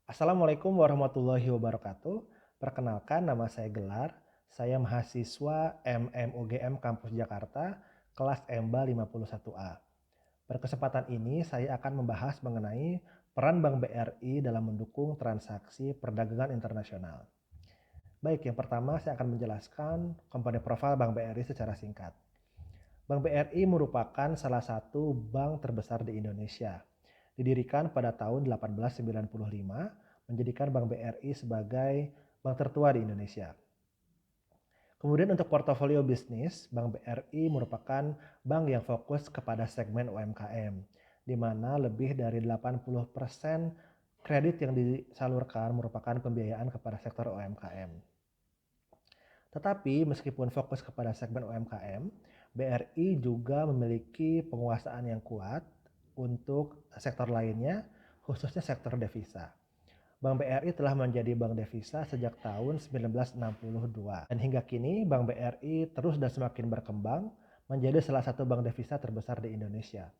Assalamualaikum warahmatullahi wabarakatuh. Perkenalkan, nama saya Gelar. Saya mahasiswa MMUGM Kampus Jakarta, kelas EMBA 51A. Pada kesempatan ini, saya akan membahas mengenai peran Bank BRI dalam mendukung transaksi perdagangan internasional. Baik, yang pertama saya akan menjelaskan komponen profil Bank BRI secara singkat. Bank BRI merupakan salah satu bank terbesar di Indonesia. Didirikan pada tahun 1895, menjadikan Bank BRI sebagai bank tertua di Indonesia. Kemudian untuk portofolio bisnis, Bank BRI merupakan bank yang fokus kepada segmen UMKM, di mana lebih dari 80% kredit yang disalurkan merupakan pembiayaan kepada sektor UMKM. Tetapi meskipun fokus kepada segmen UMKM, BRI juga memiliki penguasaan yang kuat untuk sektor lainnya, khususnya sektor devisa. Bank BRI telah menjadi bank devisa sejak tahun 1962. Dan hingga kini Bank BRI terus dan semakin berkembang menjadi salah satu bank devisa terbesar di Indonesia.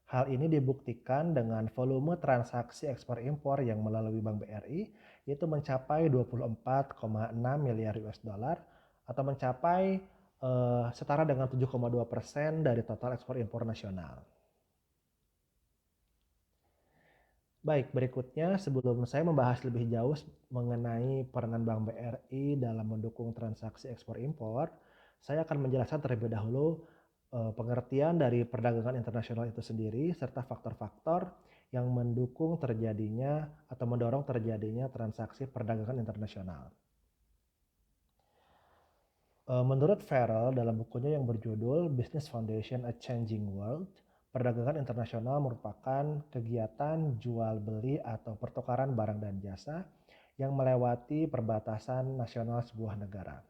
Hal ini dibuktikan dengan volume transaksi ekspor impor yang melalui Bank BRI yaitu mencapai 24,6 miliar US dollar atau mencapai setara dengan 7,2% dari total ekspor impor nasional. Baik, berikutnya sebelum saya membahas lebih jauh mengenai peranan Bank BRI dalam mendukung transaksi ekspor impor, saya akan menjelaskan terlebih dahulu pengertian dari perdagangan internasional itu sendiri serta faktor-faktor yang mendukung terjadinya atau mendorong terjadinya transaksi perdagangan internasional. Menurut Farrell dalam bukunya yang berjudul Business Foundation: A Changing World, perdagangan internasional merupakan kegiatan jual beli atau pertukaran barang dan jasa yang melewati perbatasan nasional sebuah negara.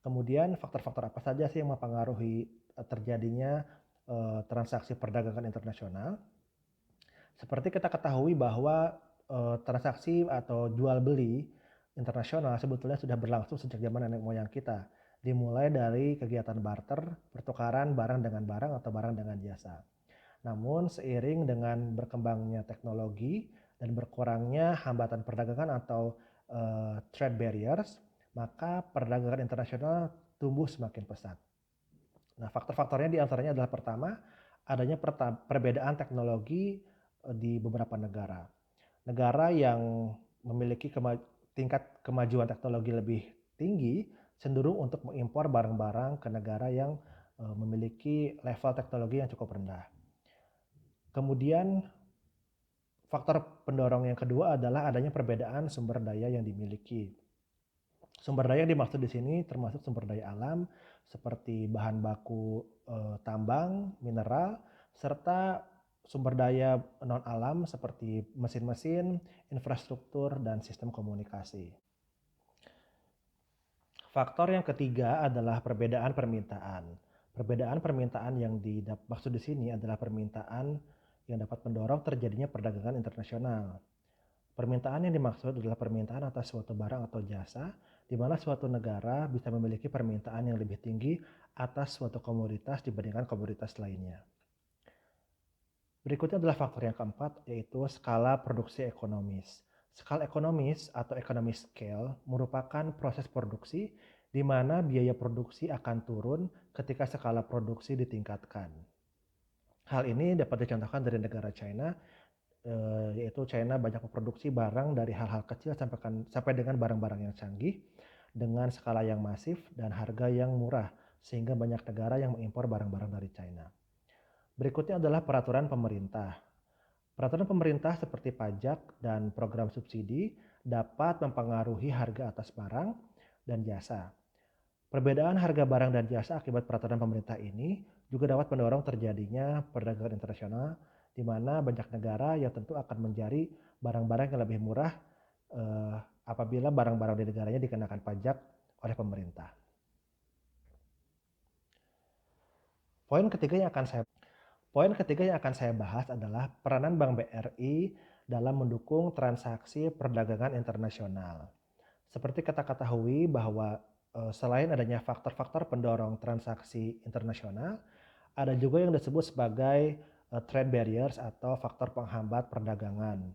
Kemudian faktor-faktor apa saja sih yang mempengaruhi terjadinya transaksi perdagangan internasional? Seperti kita ketahui bahwa transaksi atau jual beli internasional sebetulnya sudah berlangsung sejak zaman nenek moyang kita. Dimulai dari kegiatan barter, pertukaran barang dengan barang atau barang dengan jasa. Namun seiring dengan berkembangnya teknologi dan berkurangnya hambatan perdagangan atau trade barriers, maka perdagangan internasional tumbuh semakin pesat. Nah, faktor-faktornya diantaranya adalah pertama, adanya perbedaan teknologi di beberapa negara. Negara yang memiliki tingkat kemajuan teknologi lebih tinggi cenderung untuk mengimpor barang-barang ke negara yang memiliki level teknologi yang cukup rendah. Kemudian faktor pendorong yang kedua adalah adanya perbedaan sumber daya yang dimiliki. Sumber daya yang dimaksud di sini termasuk sumber daya alam seperti bahan baku tambang, mineral, serta sumber daya non-alam seperti mesin-mesin, infrastruktur, dan sistem komunikasi. Faktor yang ketiga adalah perbedaan permintaan. Perbedaan permintaan yang dimaksud di sini adalah permintaan yang dapat mendorong terjadinya perdagangan internasional. Permintaan yang dimaksud adalah permintaan atas suatu barang atau jasa, di mana suatu negara bisa memiliki permintaan yang lebih tinggi atas suatu komoditas dibandingkan komoditas lainnya. Berikutnya adalah faktor yang keempat, yaitu skala produksi ekonomis. Skala ekonomis atau economy scale merupakan proses produksi di mana biaya produksi akan turun ketika skala produksi ditingkatkan. Hal ini dapat dicontohkan dari negara China, yaitu China banyak memproduksi barang dari hal-hal kecil sampai dengan barang-barang yang canggih dengan skala yang masif dan harga yang murah, sehingga banyak negara yang mengimpor barang-barang dari China. Berikutnya adalah peraturan pemerintah. Peraturan pemerintah seperti pajak dan program subsidi dapat mempengaruhi harga atas barang dan jasa. Perbedaan harga barang dan jasa akibat peraturan pemerintah ini juga dapat mendorong terjadinya perdagangan internasional di mana banyak negara yang tentu akan mencari barang-barang yang lebih murah apabila barang-barang di negaranya dikenakan pajak oleh pemerintah. Poin ketiga yang akan saya bahas adalah peranan Bank BRI dalam mendukung transaksi perdagangan internasional. Seperti kita ketahui bahwa selain adanya faktor-faktor pendorong transaksi internasional, ada juga yang disebut sebagai trade barriers atau faktor penghambat perdagangan.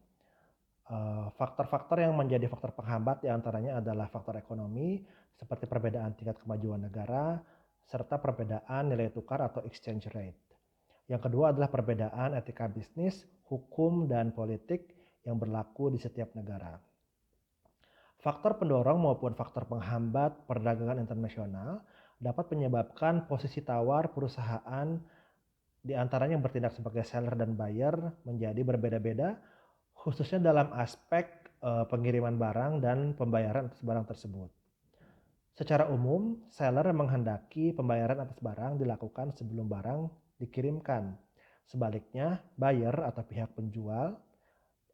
Faktor-faktor yang menjadi faktor penghambat diantaranya adalah faktor ekonomi, seperti perbedaan tingkat kemajuan negara, serta perbedaan nilai tukar atau exchange rate. Yang kedua adalah perbedaan etika bisnis, hukum, dan politik yang berlaku di setiap negara. Faktor pendorong maupun faktor penghambat perdagangan internasional dapat menyebabkan posisi tawar perusahaan di antaranya yang bertindak sebagai seller dan buyer menjadi berbeda-beda, khususnya dalam aspek pengiriman barang dan pembayaran atas barang tersebut. Secara umum, seller menghendaki pembayaran atas barang dilakukan sebelum barang dikirimkan. Sebaliknya, buyer atau pihak penjual,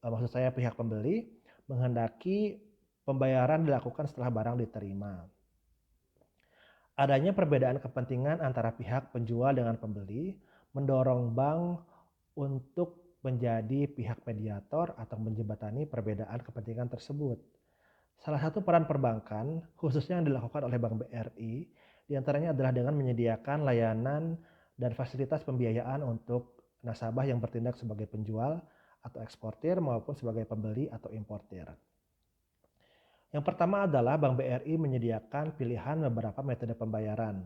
maksud saya pihak pembeli, menghendaki pembayaran dilakukan setelah barang diterima. Adanya perbedaan kepentingan antara pihak penjual dengan pembeli mendorong bank untuk menjadi pihak mediator atau menjembatani perbedaan kepentingan tersebut. Salah satu peran perbankan, khususnya yang dilakukan oleh Bank BRI, diantaranya adalah dengan menyediakan layanan dan fasilitas pembiayaan untuk nasabah yang bertindak sebagai penjual atau eksportir maupun sebagai pembeli atau importir. Yang pertama adalah Bank BRI menyediakan pilihan beberapa metode pembayaran.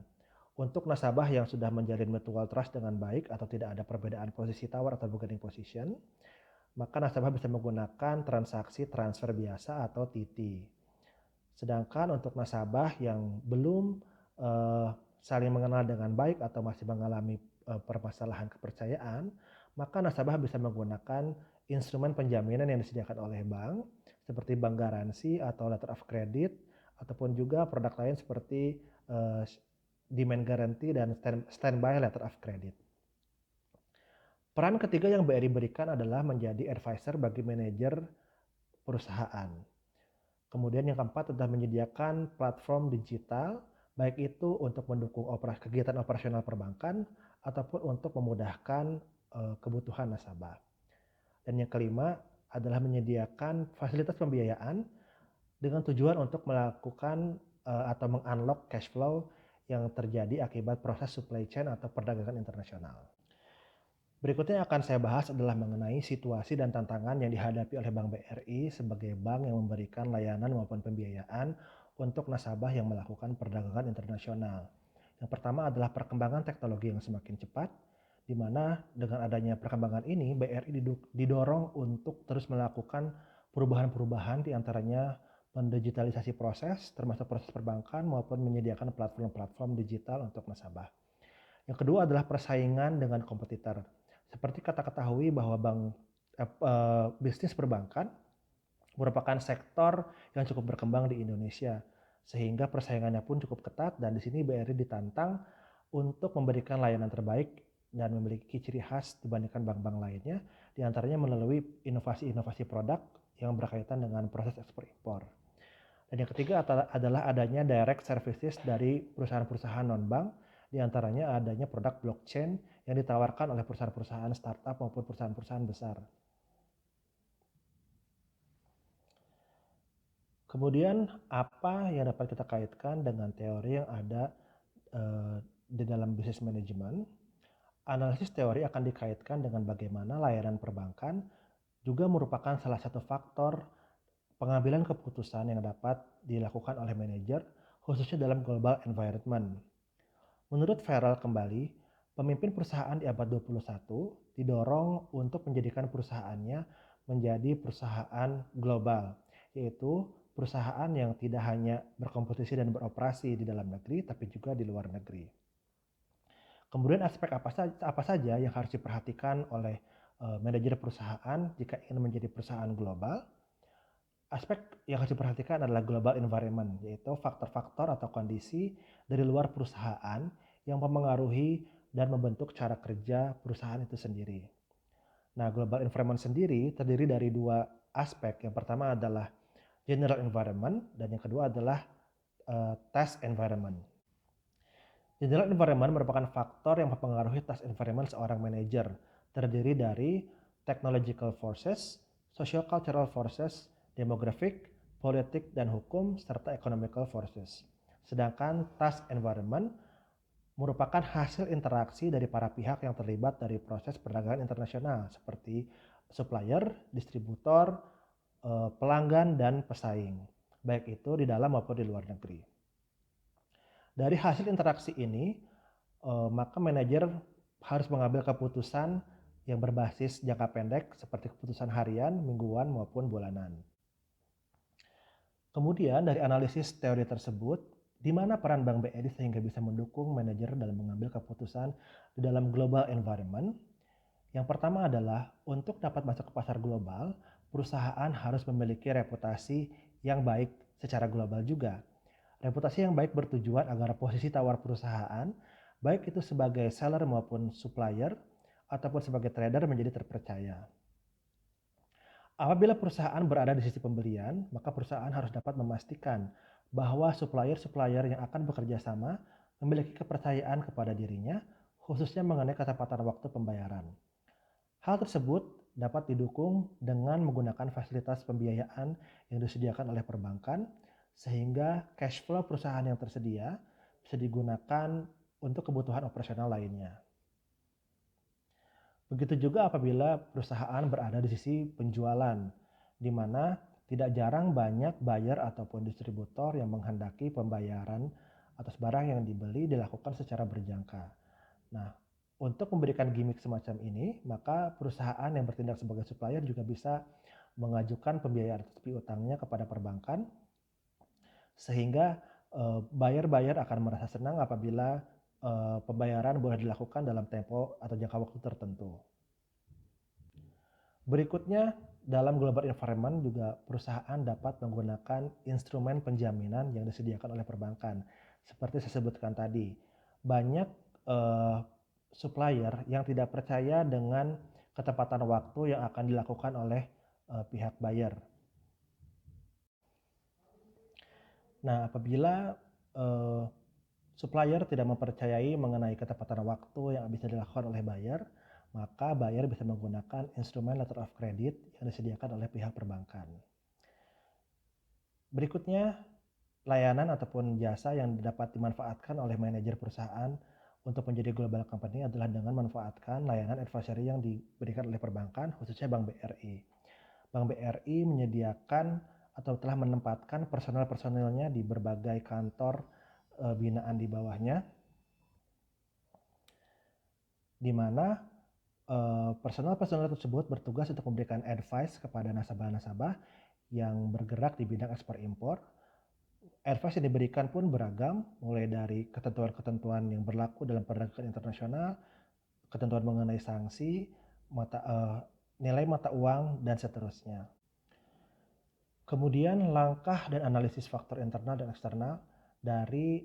Untuk nasabah yang sudah menjalin mutual trust dengan baik atau tidak ada perbedaan posisi tawar atau bargaining position, maka nasabah bisa menggunakan transaksi transfer biasa atau TT. Sedangkan untuk nasabah yang belum saling mengenal dengan baik atau masih mengalami permasalahan kepercayaan, maka nasabah bisa menggunakan instrumen penjaminan yang disediakan oleh bank seperti bank garansi atau letter of credit, ataupun juga produk lain seperti demand guarantee dan standby letter of credit. Peran ketiga yang BRI berikan adalah menjadi advisor bagi manajer perusahaan. Kemudian yang keempat adalah menyediakan platform digital, baik itu untuk mendukung kegiatan operasional perbankan ataupun untuk memudahkan kebutuhan nasabah. Dan yang kelima adalah menyediakan fasilitas pembiayaan dengan tujuan untuk melakukan atau mengunlock cash flow yang terjadi akibat proses supply chain atau perdagangan internasional. Berikutnya yang akan saya bahas adalah mengenai situasi dan tantangan yang dihadapi oleh Bank BRI sebagai bank yang memberikan layanan maupun pembiayaan untuk nasabah yang melakukan perdagangan internasional. Yang pertama adalah perkembangan teknologi yang semakin cepat, di mana dengan adanya perkembangan ini BRI didorong untuk terus melakukan perubahan-perubahan, di antaranya mendigitalisasi proses, termasuk proses perbankan maupun menyediakan platform-platform digital untuk nasabah. Yang kedua adalah persaingan dengan kompetitor. Seperti kita ketahui bahwa bisnis perbankan merupakan sektor yang cukup berkembang di Indonesia, sehingga persaingannya pun cukup ketat, dan di sini BRI ditantang untuk memberikan layanan terbaik dan memiliki ciri khas dibandingkan bank-bank lainnya, diantaranya melalui inovasi-inovasi produk yang berkaitan dengan proses ekspor impor. Dan yang ketiga adalah adanya direct services dari perusahaan-perusahaan non-bank, diantaranya adanya produk blockchain yang ditawarkan oleh perusahaan-perusahaan startup maupun perusahaan-perusahaan besar. Kemudian apa yang dapat kita kaitkan dengan teori yang ada di dalam business management? Analisis teori akan dikaitkan dengan bagaimana layanan perbankan juga merupakan salah satu faktor pengambilan keputusan yang dapat dilakukan oleh manajer, khususnya dalam global environment. Menurut Farrell kembali, pemimpin perusahaan di abad 21 didorong untuk menjadikan perusahaannya menjadi perusahaan global, yaitu perusahaan yang tidak hanya berkompetisi dan beroperasi di dalam negeri, tapi juga di luar negeri. Kemudian aspek apa saja yang harus diperhatikan oleh manajer perusahaan jika ingin menjadi perusahaan global? Aspek yang harus diperhatikan adalah global environment, yaitu faktor-faktor atau kondisi dari luar perusahaan yang mempengaruhi dan membentuk cara kerja perusahaan itu sendiri. Nah, global environment sendiri terdiri dari dua aspek. Yang pertama adalah general environment dan yang kedua adalah task environment. General environment merupakan faktor yang mempengaruhi task environment seorang manajer, terdiri dari technological forces, socio-cultural forces, demographic, politik dan hukum, serta economical forces. Sedangkan task environment merupakan hasil interaksi dari para pihak yang terlibat dari proses perdagangan internasional seperti supplier, distributor, pelanggan dan pesaing, baik itu di dalam maupun di luar negeri. Dari hasil interaksi ini, maka manajer harus mengambil keputusan yang berbasis jangka pendek seperti keputusan harian, mingguan, maupun bulanan. Kemudian dari analisis teori tersebut, di mana peran Bank BRI sehingga bisa mendukung manajer dalam mengambil keputusan di dalam global environment. Yang pertama adalah untuk dapat masuk ke pasar global, perusahaan harus memiliki reputasi yang baik secara global juga. Reputasi yang baik bertujuan agar posisi tawar perusahaan, baik itu sebagai seller maupun supplier, ataupun sebagai trader menjadi terpercaya. Apabila perusahaan berada di sisi pembelian, maka perusahaan harus dapat memastikan bahwa supplier-supplier yang akan bekerja sama memiliki kepercayaan kepada dirinya, khususnya mengenai ketepatan waktu pembayaran. Hal tersebut dapat didukung dengan menggunakan fasilitas pembiayaan yang disediakan oleh perbankan, sehingga cash flow perusahaan yang tersedia bisa digunakan untuk kebutuhan operasional lainnya. Begitu juga apabila perusahaan berada di sisi penjualan, di mana tidak jarang banyak buyer ataupun distributor yang menghendaki pembayaran atas barang yang dibeli dilakukan secara berjangka. Nah, untuk memberikan gimmick semacam ini, maka perusahaan yang bertindak sebagai supplier juga bisa mengajukan pembiayaan atas piutangnya kepada perbankan, sehingga buyer-buyer akan merasa senang apabila pembayaran boleh dilakukan dalam tempo atau jangka waktu tertentu. Berikutnya, dalam global environment juga perusahaan dapat menggunakan instrumen penjaminan yang disediakan oleh perbankan. Seperti saya sebutkan tadi, banyak supplier yang tidak percaya dengan ketepatan waktu yang akan dilakukan oleh pihak buyer. Nah, apabila supplier tidak mempercayai mengenai ketepatan waktu yang bisa dilakukan oleh buyer, maka buyer bisa menggunakan instrumen letter of credit yang disediakan oleh pihak perbankan. Berikutnya, layanan ataupun jasa yang dapat dimanfaatkan oleh manajer perusahaan untuk menjadi global company adalah dengan memanfaatkan layanan advisory yang diberikan oleh perbankan, khususnya Bank BRI. Bank BRI menyediakan atau telah menempatkan personel-personelnya di berbagai kantor binaan di bawahnya, di mana personel-personel tersebut bertugas untuk memberikan advice kepada nasabah-nasabah yang bergerak di bidang ekspor impor. Advice yang diberikan pun beragam, mulai dari ketentuan-ketentuan yang berlaku dalam perdagangan internasional, ketentuan mengenai sanksi, nilai mata uang, dan seterusnya. Kemudian langkah dan analisis faktor internal dan eksternal dari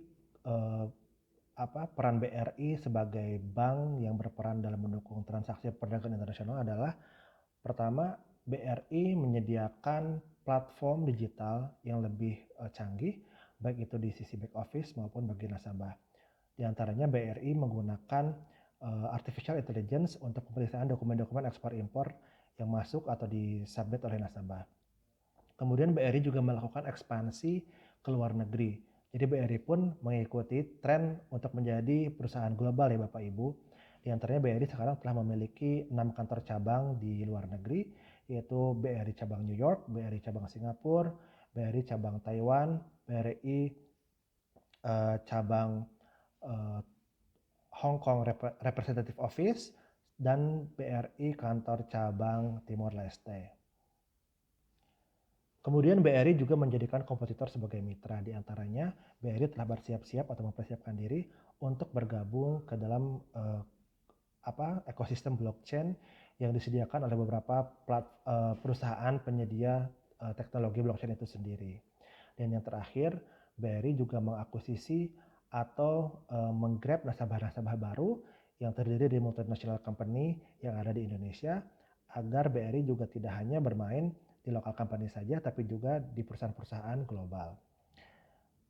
peran BRI sebagai bank yang berperan dalam mendukung transaksi perdagangan internasional adalah, pertama, BRI menyediakan platform digital yang lebih canggih, baik itu di sisi back office maupun bagi nasabah. Di antaranya BRI menggunakan artificial intelligence untuk pemeriksaan dokumen-dokumen ekspor impor yang masuk atau disubmit oleh nasabah. Kemudian BRI juga melakukan ekspansi ke luar negeri. Jadi BRI pun mengikuti tren untuk menjadi perusahaan global ya Bapak Ibu. Di antaranya BRI sekarang telah memiliki 6 kantor cabang di luar negeri, yaitu BRI cabang New York, BRI cabang Singapura, BRI cabang Taiwan, BRI cabang Hong Kong Representative Office, dan BRI kantor cabang Timor Leste. Kemudian BRI juga menjadikan kompetitor sebagai mitra. Di antaranya BRI telah bersiap-siap atau mempersiapkan diri untuk bergabung ke dalam ekosistem blockchain yang disediakan oleh beberapa perusahaan penyedia teknologi blockchain itu sendiri. Dan yang terakhir, BRI juga mengakuisisi atau menggrab nasabah-nasabah baru yang terdiri dari multinational company yang ada di Indonesia, agar BRI juga tidak hanya bermain di lokal company saja, tapi juga di perusahaan-perusahaan global.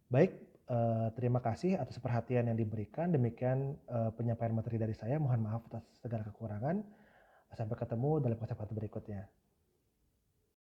Baik, terima kasih atas perhatian yang diberikan. Demikian penyampaian materi dari saya. Mohon maaf atas segala kekurangan. Sampai ketemu dalam kesempatan berikutnya.